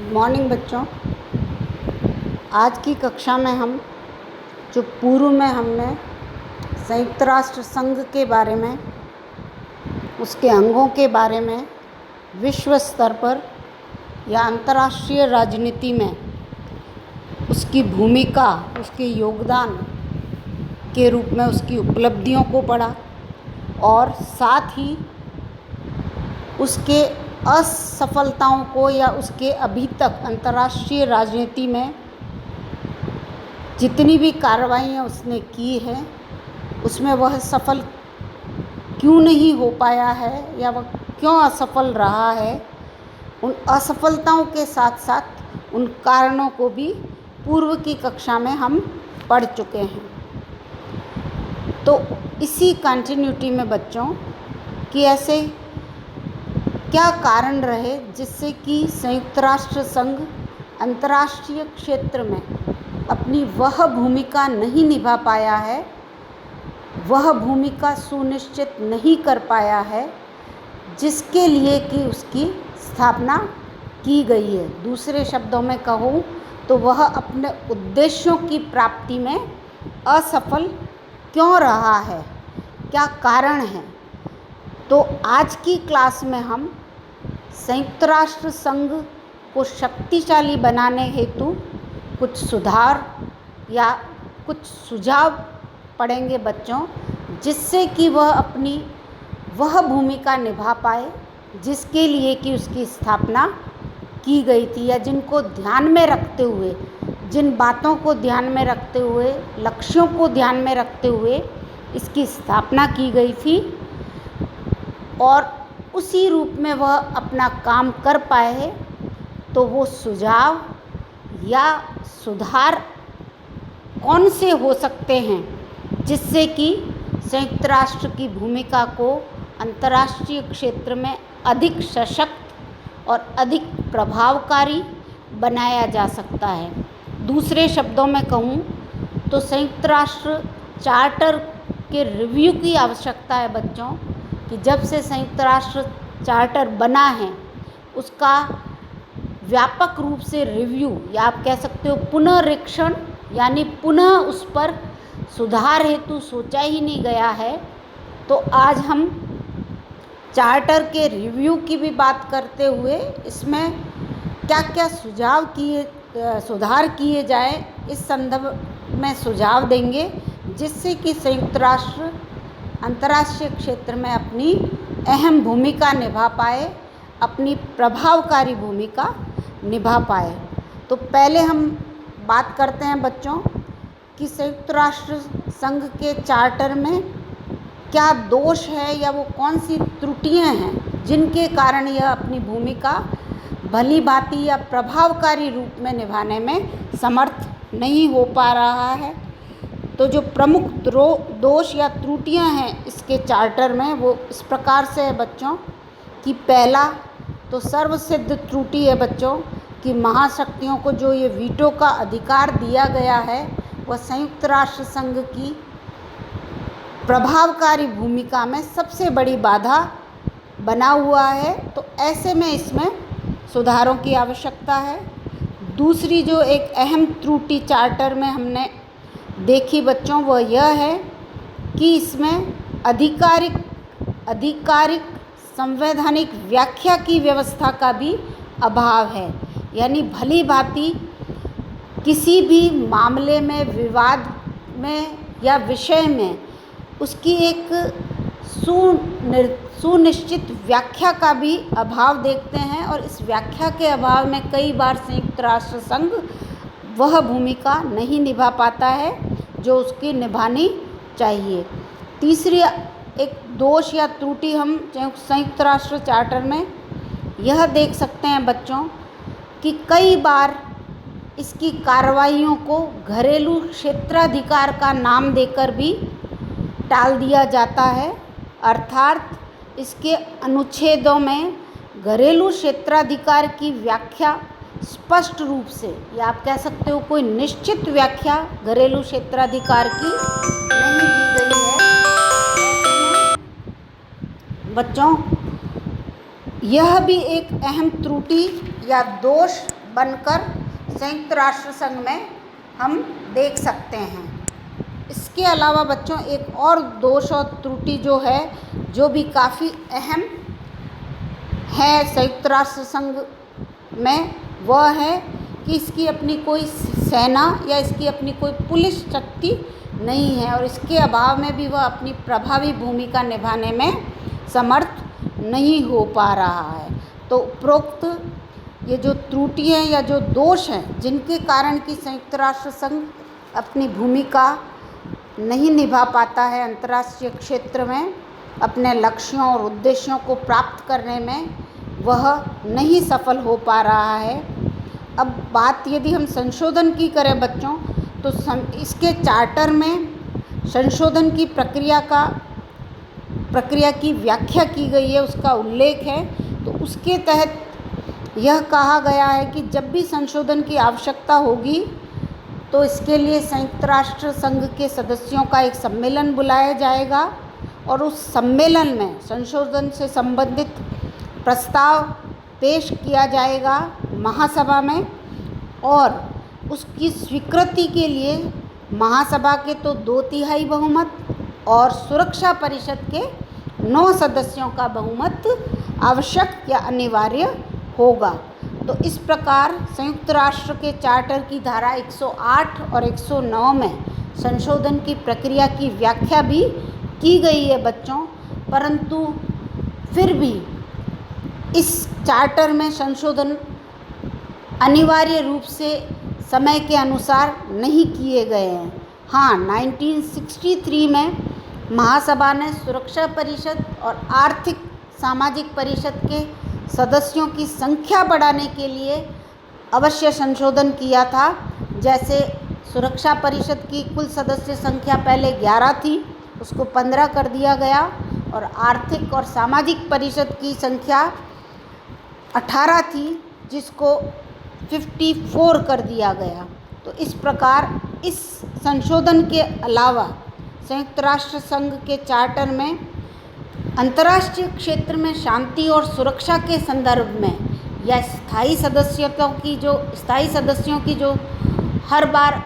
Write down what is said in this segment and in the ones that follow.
Good morning बच्चों। आज की कक्षा में हम जो पूर्व में हमने संयुक्त राष्ट्र संघ के बारे में, उसके अंगों के बारे में, विश्व स्तर पर या अंतर्राष्ट्रीय राजनीति में उसकी भूमिका, उसके योगदान के रूप में उसकी उपलब्धियों को पढ़ा और साथ ही उसके असफलताओं को या उसके अभी तक अंतर्राष्ट्रीय राजनीति में जितनी भी कार्रवाइयाँ उसने की है उसमें वह सफल क्यों नहीं हो पाया है या वह क्यों असफल रहा है। उन असफलताओं के साथ साथ उन कारणों को भी पूर्व की कक्षा में हम पढ़ चुके हैं। तो इसी कंटिन्यूटी में बच्चों कि ऐसे क्या कारण रहे जिससे कि संयुक्त राष्ट्र संघ अंतर्राष्ट्रीय क्षेत्र में अपनी वह भूमिका नहीं निभा पाया है, वह भूमिका सुनिश्चित नहीं कर पाया है जिसके लिए कि उसकी स्थापना की गई है। दूसरे शब्दों में कहूँ तो वह अपने उद्देश्यों की प्राप्ति में असफल क्यों रहा है, क्या कारण है। तो आज की क्लास में हम संयुक्त राष्ट्र संघ को शक्तिशाली बनाने हेतु कुछ सुधार या कुछ सुझाव पढ़ेंगे बच्चों, जिससे कि वह अपनी वह भूमिका निभा पाए जिसके लिए कि उसकी स्थापना की गई थी, या जिनको ध्यान में रखते हुए, जिन बातों को ध्यान में रखते हुए, लक्ष्यों को ध्यान में रखते हुए इसकी स्थापना की गई थी और उसी रूप में वह अपना काम कर पाए है। तो वो सुझाव या सुधार कौन से हो सकते हैं जिससे कि संयुक्त राष्ट्र की भूमिका को अंतर्राष्ट्रीय क्षेत्र में अधिक सशक्त और अधिक प्रभावकारी बनाया जा सकता है। दूसरे शब्दों में कहूँ तो संयुक्त राष्ट्र चार्टर के रिव्यू की आवश्यकता है बच्चों, कि जब से संयुक्त राष्ट्र चार्टर बना है उसका व्यापक रूप से रिव्यू या आप कह सकते हो पुनरीक्षण, यानी पुनः उस पर सुधार हेतु सोचा ही नहीं गया है। तो आज हम चार्टर के रिव्यू की भी बात करते हुए इसमें क्या क्या सुधार किए जाए इस संदर्भ में सुझाव देंगे, जिससे कि संयुक्त राष्ट्र अंतर्राष्ट्रीय क्षेत्र में अपनी अहम भूमिका निभा पाए, अपनी प्रभावकारी भूमिका निभा पाए। तो पहले हम बात करते हैं बच्चों कि संयुक्त राष्ट्र संघ के चार्टर में क्या दोष है या वो कौन सी त्रुटियां हैं जिनके कारण यह अपनी भूमिका भली भांति या प्रभावकारी रूप में निभाने में समर्थ नहीं हो पा रहा है। तो जो प्रमुख दोष या त्रुटियां हैं इसके चार्टर में वो इस प्रकार से है बच्चों कि पहला तो सर्वसिद्ध त्रुटि है बच्चों कि महाशक्तियों को जो ये वीटो का अधिकार दिया गया है वह संयुक्त राष्ट्र संघ की प्रभावकारी भूमिका में सबसे बड़ी बाधा बना हुआ है। तो ऐसे में इसमें सुधारों की आवश्यकता है। दूसरी जो एक अहम त्रुटि चार्टर में हमने देखी बच्चों वह यह है कि इसमें आधिकारिक संवैधानिक व्याख्या की व्यवस्था का भी अभाव है, यानी भली भांति किसी भी मामले में, विवाद में या विषय में उसकी एक सुनिश्चित व्याख्या का भी अभाव देखते हैं और इस व्याख्या के अभाव में कई बार संयुक्त राष्ट्र संघ वह भूमिका नहीं निभा पाता है जो उसकी निभानी चाहिए। तीसरी एक दोष या त्रुटि हम संयुक्त राष्ट्र चार्टर में यह देख सकते हैं बच्चों कि कई बार इसकी कार्रवाइयों को घरेलू क्षेत्राधिकार का नाम देकर भी टाल दिया जाता है, अर्थात इसके अनुच्छेदों में घरेलू क्षेत्राधिकार की व्याख्या स्पष्ट रूप से या आप कह सकते हो कोई निश्चित व्याख्या घरेलू क्षेत्राधिकार की नहीं दी गई है। बच्चों यह भी एक अहम त्रुटि या दोष बनकर संयुक्त राष्ट्र संघ में हम देख सकते हैं। इसके अलावा बच्चों एक और दोष और त्रुटि जो है, जो भी काफ़ी अहम है संयुक्त राष्ट्र संघ में, वह है कि इसकी अपनी कोई सेना या इसकी अपनी कोई पुलिस शक्ति नहीं है और इसके अभाव में भी वह अपनी प्रभावी भूमिका निभाने में समर्थ नहीं हो पा रहा है। तो उपरोक्त ये जो त्रुटि है या जो दोष हैं जिनके कारण कि संयुक्त राष्ट्र संघ अपनी भूमिका नहीं निभा पाता है अंतर्राष्ट्रीय क्षेत्र में, अपने लक्ष्यों और उद्देश्यों को प्राप्त करने में वह नहीं सफल हो पा रहा है। अब बात यदि हम संशोधन की करें बच्चों, तो इसके चार्टर में संशोधन की प्रक्रिया की व्याख्या की गई है, उसका उल्लेख है। तो उसके तहत यह कहा गया है कि जब भी संशोधन की आवश्यकता होगी तो इसके लिए संयुक्त राष्ट्र संघ के सदस्यों का एक सम्मेलन बुलाया जाएगा और उस सम्मेलन में संशोधन से संबंधित प्रस्ताव पेश किया जाएगा महासभा में और उसकी स्वीकृति के लिए महासभा के तो 2/3 बहुमत और सुरक्षा परिषद के 9 सदस्यों का बहुमत आवश्यक या अनिवार्य होगा। तो इस प्रकार संयुक्त राष्ट्र के चार्टर की धारा 108 और 109 में संशोधन की प्रक्रिया की व्याख्या भी की गई है बच्चों, परंतु फिर भी इस चार्टर में संशोधन अनिवार्य रूप से समय के अनुसार नहीं किए गए हैं। हाँ, 1963 में महासभा ने सुरक्षा परिषद और आर्थिक सामाजिक परिषद के सदस्यों की संख्या बढ़ाने के लिए अवश्य संशोधन किया था। जैसे सुरक्षा परिषद की कुल सदस्य संख्या पहले 11 थी, उसको 15 कर दिया गया और आर्थिक और सामाजिक परिषद की संख्या 18 थी, जिसको 54 कर दिया गया। तो इस प्रकार इस संशोधन के अलावा संयुक्त राष्ट्र संघ के चार्टर में अंतर्राष्ट्रीय क्षेत्र में शांति और सुरक्षा के संदर्भ में या स्थायी सदस्यों की जो हर बार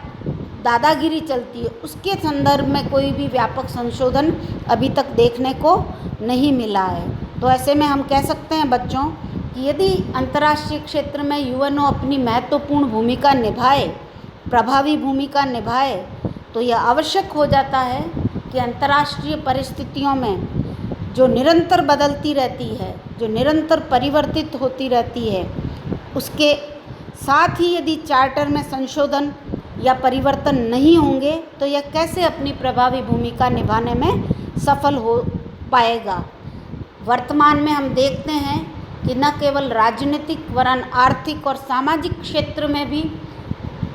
दादागिरी चलती है, उसके संदर्भ में कोई भी व्यापक संशोधन अभी तक देखने को नहीं मिला है। तो ऐसे में हम कह सकते हैं बच्चों कि यदि अंतर्राष्ट्रीय क्षेत्र में यूएनओ अपनी महत्वपूर्ण भूमिका निभाए, प्रभावी भूमिका निभाए, तो यह आवश्यक हो जाता है कि अंतर्राष्ट्रीय परिस्थितियों में जो निरंतर बदलती रहती है, जो निरंतर परिवर्तित होती रहती है, उसके साथ ही यदि चार्टर में संशोधन या परिवर्तन नहीं होंगे तो यह कैसे अपनी प्रभावी भूमिका निभाने में सफल हो पाएगा। वर्तमान में हम देखते हैं कि न केवल राजनीतिक वरन आर्थिक और सामाजिक क्षेत्र में भी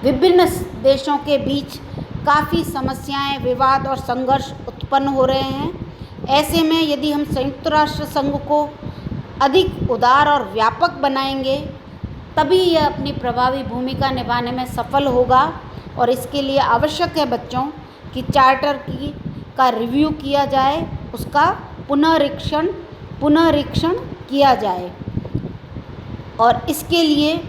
विभिन्न देशों के बीच काफ़ी समस्याएं, विवाद और संघर्ष उत्पन्न हो रहे हैं। ऐसे में यदि हम संयुक्त राष्ट्र संघ को अधिक उदार और व्यापक बनाएंगे तभी यह अपनी प्रभावी भूमिका निभाने में सफल होगा और इसके लिए आवश्यक है बच्चों कि चार्टर का रिव्यू किया जाए, उसका पुनरीक्षण किया जाए और इसके लिए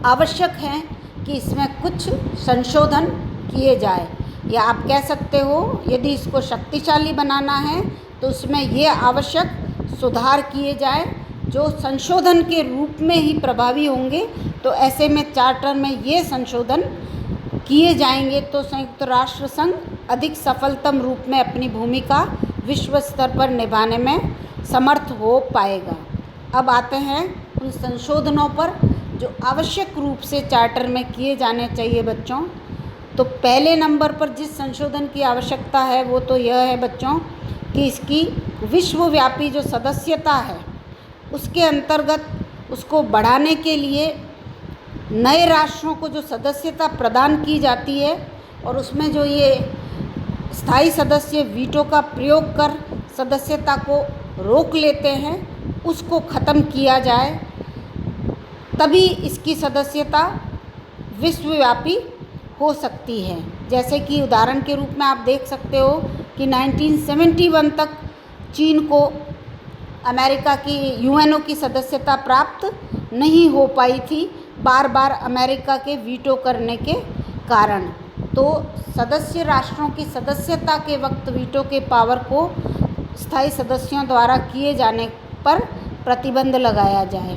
आवश्यक है कि इसमें कुछ संशोधन किए जाए, या आप कह सकते हो यदि इसको शक्तिशाली बनाना है तो उसमें ये आवश्यक सुधार किए जाए जो संशोधन के रूप में ही प्रभावी होंगे। तो ऐसे में चार्टर में ये संशोधन किए जाएंगे तो संयुक्त राष्ट्र संघ अधिक सफलतम रूप में अपनी भूमिका विश्व स्तर पर निभाने में समर्थ हो पाएगा। अब आते हैं उन संशोधनों पर जो आवश्यक रूप से चार्टर में किए जाने चाहिए बच्चों। तो पहले नंबर पर जिस संशोधन की आवश्यकता है वो तो यह है बच्चों कि इसकी विश्वव्यापी जो सदस्यता है उसके अंतर्गत उसको बढ़ाने के लिए नए राष्ट्रों को जो सदस्यता प्रदान की जाती है और उसमें जो ये स्थायी सदस्य वीटो का प्रयोग कर सदस्यता को रोक लेते हैं उसको ख़त्म किया जाए, तभी इसकी सदस्यता विश्वव्यापी हो सकती है। जैसे कि उदाहरण के रूप में आप देख सकते हो कि 1971 तक चीन को अमेरिका की यूएनओ की सदस्यता प्राप्त नहीं हो पाई थी, बार बार अमेरिका के वीटो करने के कारण। तो सदस्य राष्ट्रों की सदस्यता के वक्त वीटो के पावर को स्थायी सदस्यों द्वारा किए जाने पर प्रतिबंध लगाया जाए।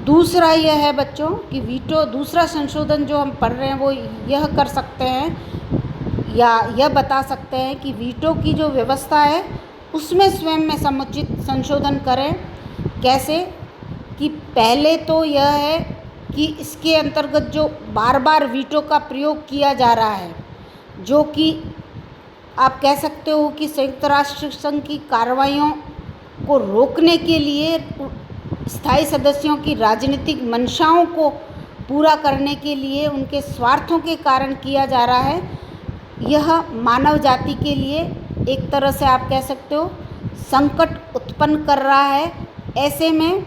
दूसरा यह है बच्चों कि वीटो, दूसरा संशोधन जो हम पढ़ रहे हैं वो यह कर सकते हैं या यह बता सकते हैं कि वीटो की जो व्यवस्था है उसमें स्वयं में समुचित संशोधन करें। कैसे कि पहले तो यह है कि इसके अंतर्गत जो बार बार वीटो का प्रयोग किया जा रहा है, जो कि आप कह सकते हो कि संयुक्त राष्ट्र संघ की कार्रवाइयों को रोकने के लिए, स्थायी सदस्यों की राजनीतिक मंशाओं को पूरा करने के लिए उनके स्वार्थों के कारण किया जा रहा है, यह मानव जाति के लिए एक तरह से आप कह सकते हो संकट उत्पन्न कर रहा है। ऐसे में